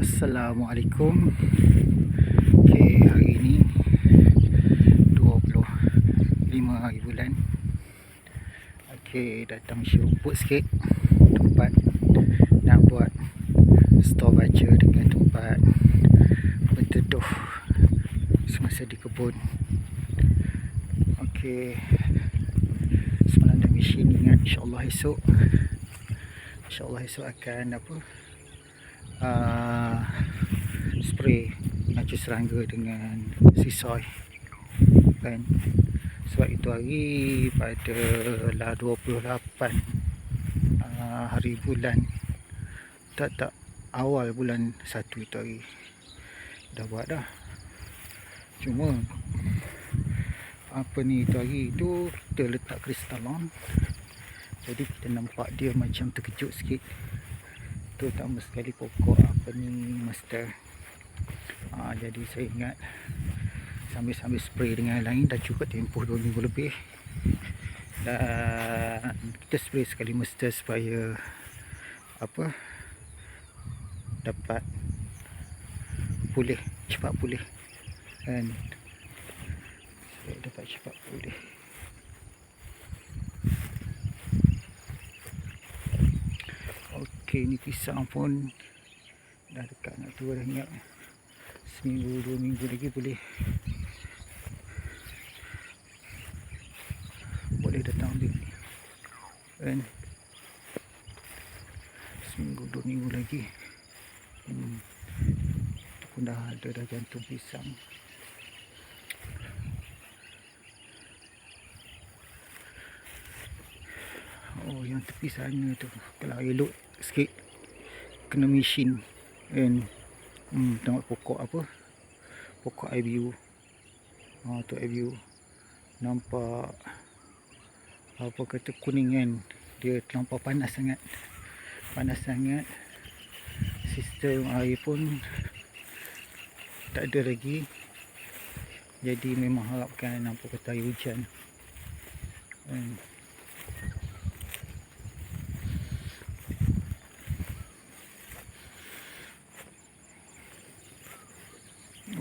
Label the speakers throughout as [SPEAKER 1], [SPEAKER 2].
[SPEAKER 1] Assalamualaikum. Okay, hari ini 25 hari bulan. Okay, datang rumput sikit tempat nak buat store baca dengan tempat berteduh semasa di kebun. Okay, semalam dah mesin, ingat insyaAllah esok akan spray ngaju serangga dengan sisoi kan. Sebab itu hari pada 28 hari bulan tak awal bulan 1 itu hari dah buat dah. Cuma itu hari tu kita letak kristalon, jadi kita nampak dia macam terkejut sikit, terutama sekali pokok master. Jadi saya ingat sambil spray dengan lain dah cukup tempoh 2 minggu lebih, dan kita spray sekali master supaya dapat cepat pulih kan, dapat cepat pulih. Okey, ni pisang pun dah dekat nak tua dah, ingat seminggu 2 minggu lagi boleh datang ambil kan, seminggu 2 minggu lagi. Itu pun dah ada dah jantung pisang. Yang tepi sana tu kalau elok sikit kena mesin kan. Tengok pokok IBU. Tu IBU nampak kuning kan, dia terlampau panas sangat. Sistem air pun tak ada lagi, jadi memang harapkan nampak kata air hujan.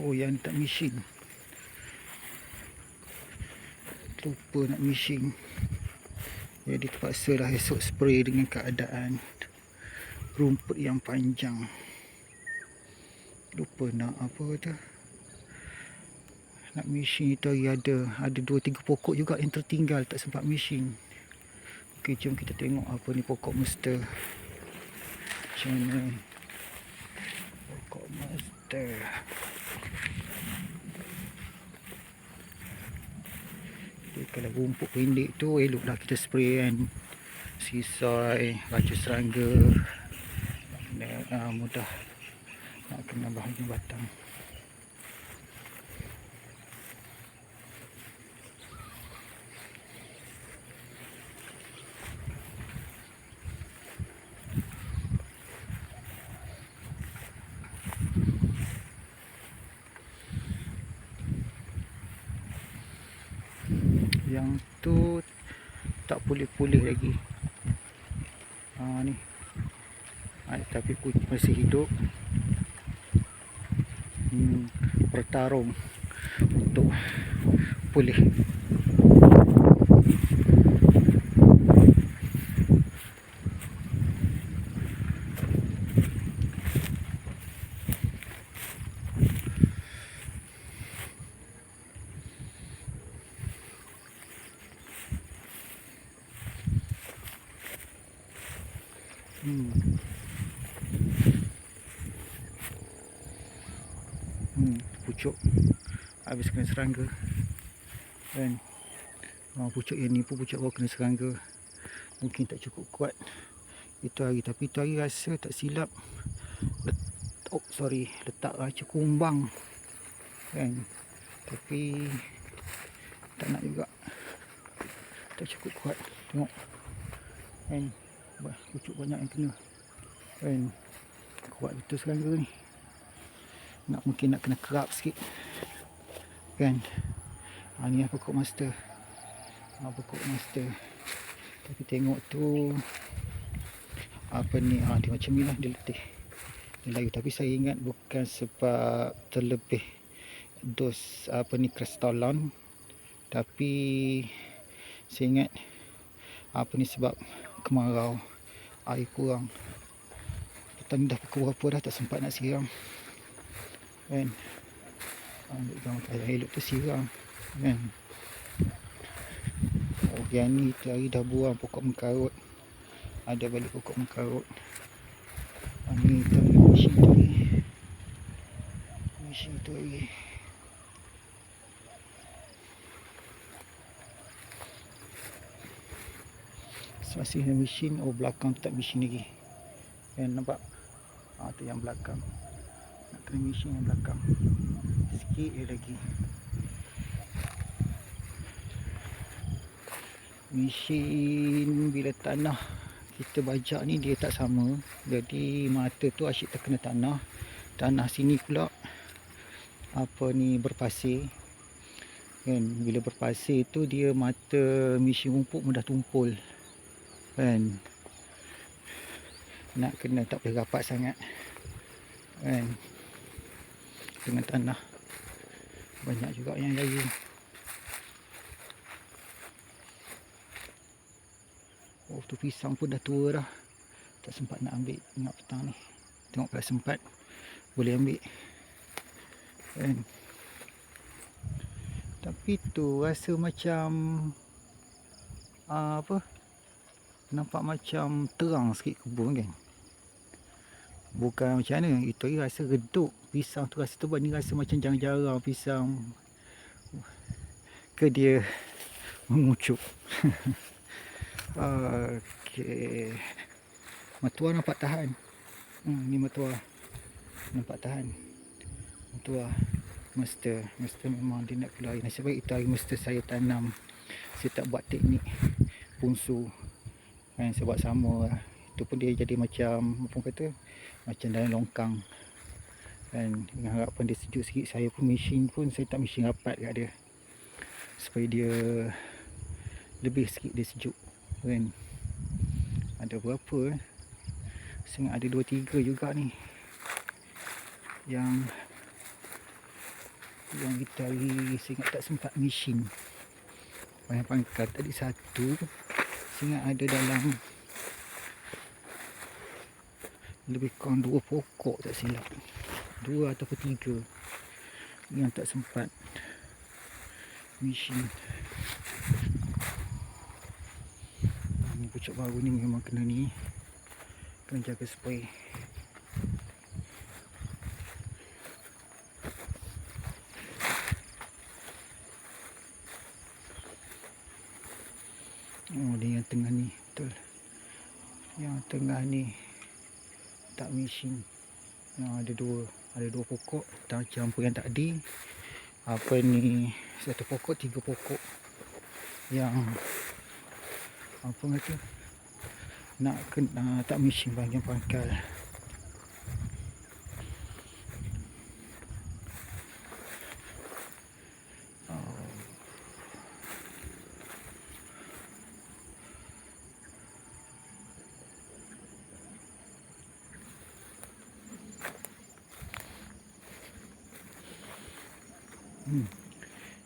[SPEAKER 1] Yang tak mesin, lupa nak mesin, jadi terpaksa lah esok spray dengan keadaan rumput yang panjang. Lupa nak nak mesin itu hari ada 2-3 pokok juga yang tertinggal, tak sempat mesin. Okey, jom kita tengok ni pokok master macam mana. Pokok master kalau rumput pendek tu eloklah kita spray kan, sisoi, racun serangga, mudah nak kena bahagian batang. Yang tu tak pulih-pulih lagi. Ni tapi masih hidup. Bertarung untuk pulih. Pucuk habis kena serangga kan. Pucuk yang ni pun pucuk bawah kena serangga, mungkin tak cukup kuat itu hari. Tapi itu hari rasa tak silap letak racun kumbang kan, tapi tak nak juga, tak cukup kuat. Tengok kan, pucuk banyak yang kena kan, kuat betul serangga ni. Mungkin nak kena kerap sikit kan. Ni pokok master. Tapi tengok tu dia macam ni lah, dia letih layu. Tapi saya ingat bukan sebab terlebih dos kristalon, tapi saya ingat sebab kemarau, air kurang. Petang dah pukul berapa dah tak sempat nak siram kan. Ambil gambar yang elok tu siram kan. Yang ni hari dah buang pokok mengkarut, ada balik pokok mengkarut. Ni tadi mesin tu lagi. Masih ada mesin. Oh, belakang tu tak mesin lagi kan, nampak? Tu yang belakang. Nak kena mesin yang belakang sikit lagi. Mesin bila tanah kita bajak ni dia tak sama. Jadi mata tu asyik terkena tanah. Tanah sini pula berpasir kan. Bila berpasir tu dia mata mesin rumput mudah tumpul kan. Nak kena tak boleh rapat sangat kan. Dengan tanah banyak juga yang layu. Oh, tu pisang pun dah tua dah. Tak sempat nak ambil. Ingat petang ni. Tengok kalau sempat boleh ambil kan. Tapi tu rasa macam nampak macam terang sikit kebun kan. Bukan macam mana, itu rasa redup. Pisang tu rasa tebal. Ni rasa macam jarang-jarang pisang. Ke dia mengucup. Okey. Matua nampak tahan. Ni matua nampak tahan. Matua Mesti memang dia nak keluar. Nasib baik itu hari mesti saya tanam. Saya tak buat teknik pungsu kan, sebab sama lah. Itu pun dia jadi macam apa kata, macam dalam longkang kan. Dengan harapan dia sejuk sikit. Saya pun mesin pun saya tak mesin rapat kat dia supaya dia lebih sikit dia sejuk kan. Ada berapa saya ingat ada 2-3 juga ni yang kita hari saya ingat tak sempat mesin. Banyak pangkal tadi satu. Saya ingat ada dalam lebih kurang 2 pokok tak silap. 2 atau 3 yang tak sempat mesin. Ni pucuk baru ni memang kena jaga spray. Oh, dia yang tengah ni betul. Yang tengah ni tak mesin. Ada dua pokok tak campur yang tadi. Satu pokok 3 pokok yang nak kena tak mesin bahagian pangkal.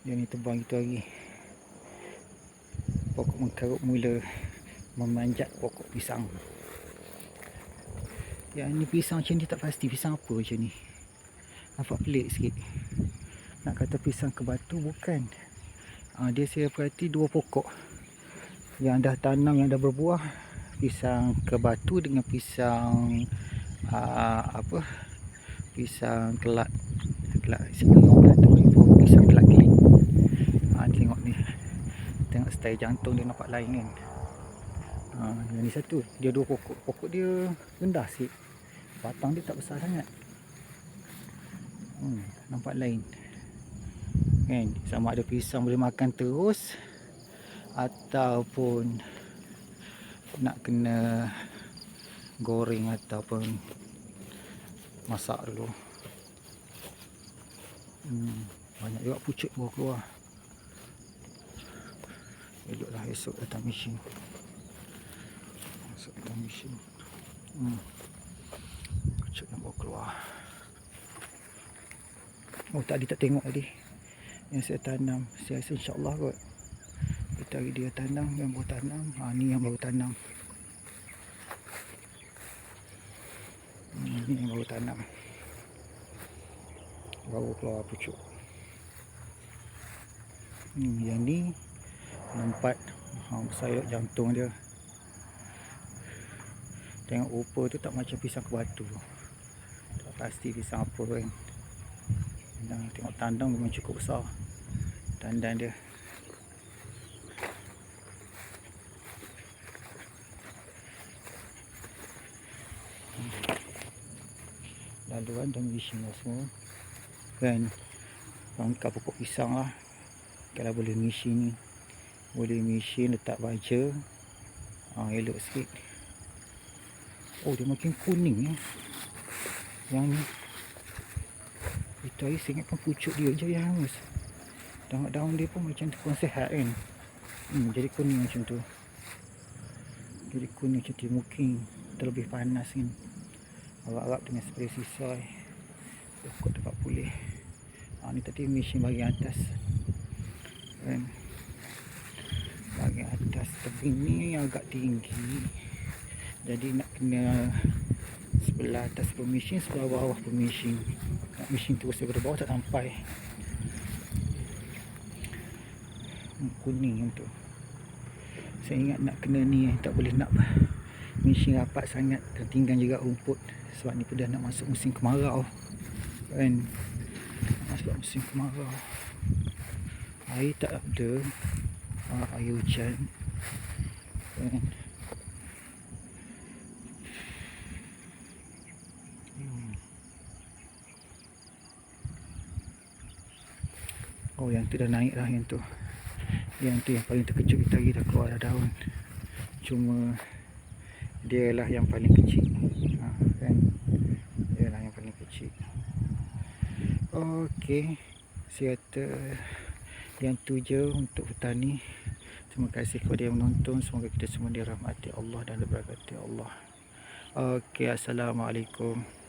[SPEAKER 1] Yang ni tebang itu lagi. Pokok mengkarut mula memanjat pokok pisang. Yang ni pisang macam ni tak pasti pisang apa macam ni. Nampak pelik sikit. Nak kata pisang kebatu bukan. Dia saya perhati 2 pokok yang dah tanam, yang dah berbuah. Pisang kebatu dengan pisang pisang kelak pisang kelak keling. Tengok ni. Tengok style jantung dia nampak lain kan. Yang ni satu, dia 2 pokok. Pokok dia rendah sikit. Batang dia tak besar sangat. Nampak lain. Kan, sama ada pisang boleh makan terus ataupun nak kena goreng ataupun masak dulu. Banyak juga pucuk buah keluar. Eloklah esok datang mesin. pucuk yang baru keluar. Oh tadi tak tengok tadi yang saya tanam. Saya rasa insyaAllah kot. Kita hari dia tanam yang baru tanam. Ni yang baru tanam. Ni yang baru tanam. Baru keluar pucuk. Yang ni nampak sayur jantung dia. Tengok rupa tu tak macam pisang ke batu. Tak pasti pisang apa kan. Dan tengok tandang memang cukup besar. Tandan dia. Laluan dan mesin semua. Kan rangka pokok pisang lah. Kalau boleh mesin ni. Boleh mesin letak baja. Elok sikit. Oh dia makin kuning ni. Yang ni. Itu hari saya ingatkan pucuk dia je yang hangus. Daun-daun dia pun macam tu kurang sihat kan. Jadi kuning macam tu. Jadi kuning macam tu. Mungkin terlebih panas kan. Harap-harap dengan spray sisai. Pokok dapat pulih. Ni tadi mesin bahagian atas. Kan. Bahagian atas tebing ni agak tinggi. Jadi nak kena sebelah atas pemesin, sebelah bawah pemesin. Nak mesin terus daripada bawah tak sampai. Kuning tu. Saya ingat nak kena ni, tak boleh nak mesin rapat sangat dan tinggal juga rumput. Sebab ni dah nak masuk musim kemarau. Kan? Masuk musim kemarau. Air tak ada. Air hujan. Kan? Oh yang tu dah naik lah yang tu. Yang tu yang paling terkejut kita lagi dah keluar dah daun. Cuma dia lah yang paling kecil. Kan? Dia lah yang paling kecil. Okey. Saya kata yang tu je untuk petani. Terima kasih kepada yang menonton. Semoga kita semua dirahmati Allah dan diberkati Allah. Okey, assalamualaikum.